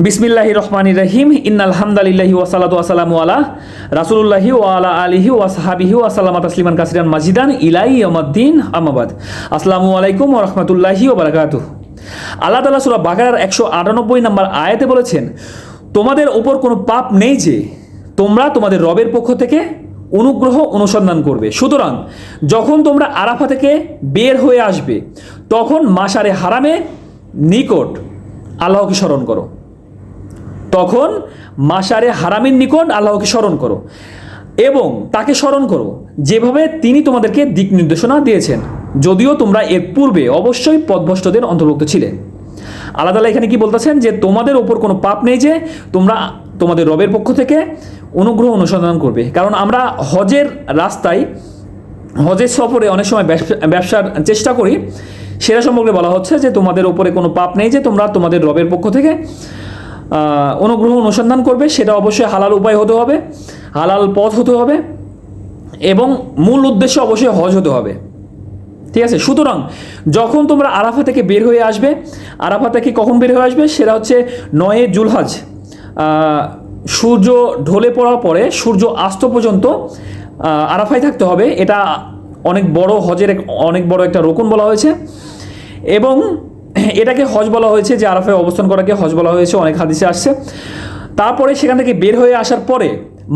বিসমিল্লাহির রহমানির রহিম। ইন্নাল হামদালিল্লাহি ওয়া সালাতু ওয়া সালামু আলা রাসূলুল্লাহি ওয়া আলা আলিহি ওয়া সাহবিহি ওয়া সাল্লামা তাসলিমান কাসিরান মাজিদান ইলা ইয়াউমিদ্দিন, আম্মা বাদ। আসসালামু আলাইকুম ওয়া রাহমাতুল্লাহি ওয়া বারাকাতুহু। আল্লাহ তাআলা সূরা বাকারার 198 নম্বর আয়াতে বলেছেন, তোমাদের উপর কোনো পাপ নেই যে তোমরা তোমাদের রবের পক্ষ থেকে অনুগ্রহ অনুসন্ধান করবে। সুতরাং যখন তোমরা আরাফা থেকে বের হয়ে আসবে তখন মাশারে হারামে নিকট আল্লাহকে স্মরণ করো। তখন মাশারে হারামের নিকট আল্লাহকে স্মরণ করো এবং তাকে স্মরণ করো যেভাবে তিনি তোমাদেরকে দিক নির্দেশনা দিয়েছেন, যদিও তোমরা এর পূর্বে অবশ্যই পথভ্রষ্টদের অন্তর্ভুক্ত ছিলে। আল্লাহ তাআলা এখানে কি বলতেছেন যে তোমাদের ওপর কোনো পাপ নেই যে তোমরা তোমাদের রবের পক্ষ থেকে অনুগ্রহ অনুসন্ধান করবে। কারণ আমরা হজের রাস্তায়, হজের সফরে অনেক সময় ব্যবসার চেষ্টা করি, সেটা সম্পর্কে বলা হচ্ছে যে তোমাদের ওপরে কোনো পাপ নেই যে তোমরা তোমাদের রবের পক্ষ থেকে অনুগ্রহ অনুসন্ধান করবে। সেটা অবশ্যই হালাল উপায় হতে হবে, হালাল পথ হতে হবে এবং মূল উদ্দেশ্য অবশ্যই হজ হতে হবে। ঠিক আছে? সুতরাং যখন তোমরা আরাফা থেকে বের হয়ে আসবে, আরাফা থেকে কখন বের হয়ে আসবে সেটা হচ্ছে 9 জুলহজ, সূর্য ঢলে পড়ার পরে সূর্য আস্ত পর্যন্ত আরাফায় থাকতে হবে। এটা অনেক বড় হজের অনেক বড় একটা রুকুন বলা হয়েছে এবং এটাকে হজ বলা হয়েছে, যে আরাফায় অবস্থান করাকে হজ বলা হয়েছে, অনেক হাদিসে আসছে। তারপরে সেখান থেকে বের হয়ে আসার পরে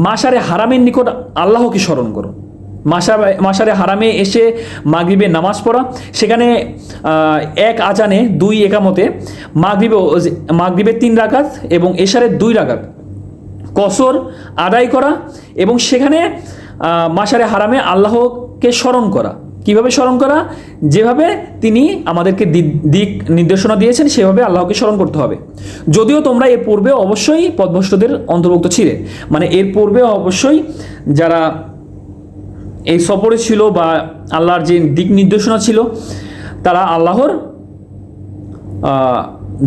মাশারে হারামের নিকট আল্লাহকে স্মরণ করো। মাশারে হারামে এসে মাগরিবের নামাজ পড়া, সেখানে এক আজানে 2 একামতে মাগরিবের 3 রাকাত এবং এশারের 2 রাকাত কসর আদায় করা এবং সেখানে মাশারে হারামে আল্লাহকে স্মরণ করা। কিভাবে স্মরণ করা? যেভাবে তিনি আমাদেরকে দিক নির্দেশনা দিয়েছেন সেভাবে আল্লাহকে স্মরণ করতে হবে। যদিও তোমরা এর পূর্বে অবশ্যই পথভ্রষ্টদের অন্তর্ভুক্ত ছিলে, মানে এর পূর্বে অবশ্যই যারা এই সফরে ছিল বা আল্লাহর যে দিক নির্দেশনা ছিল তারা আল্লাহর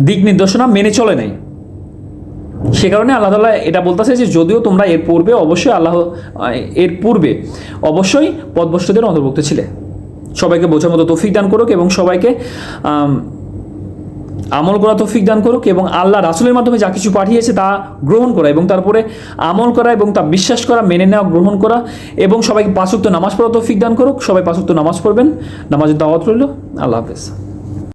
দিক নির্দেশনা মেনে চলে নাই। সে কারণে আল্লাহ তাআলা এটা বলতেছে যে যদিও তোমরা এর পূর্বে অবশ্যই পথভ্রষ্টদের অন্তর্ভুক্ত ছিলে। সবাইকে বোঝার মতো তৌফিক দান করুক এবং সবাইকে আমল করা তৌফিক দান করুক এবং আল্লাহ রাসূলের মাধ্যমে যা কিছু পাঠিয়েছে তা গ্রহণ করা এবং তারপরে আমল করা এবং তা বিশ্বাস করা, মেনে নেওয়া, গ্রহণ করা এবং সবাইকে 5 ওয়াক্ত নামাজ পড়া তৌফিক দান করুক। সবাই 5 ওয়াক্ত নামাজ পড়বেন, নামাজের দাওয়াত রইল। আল্লাহ হাফেজ।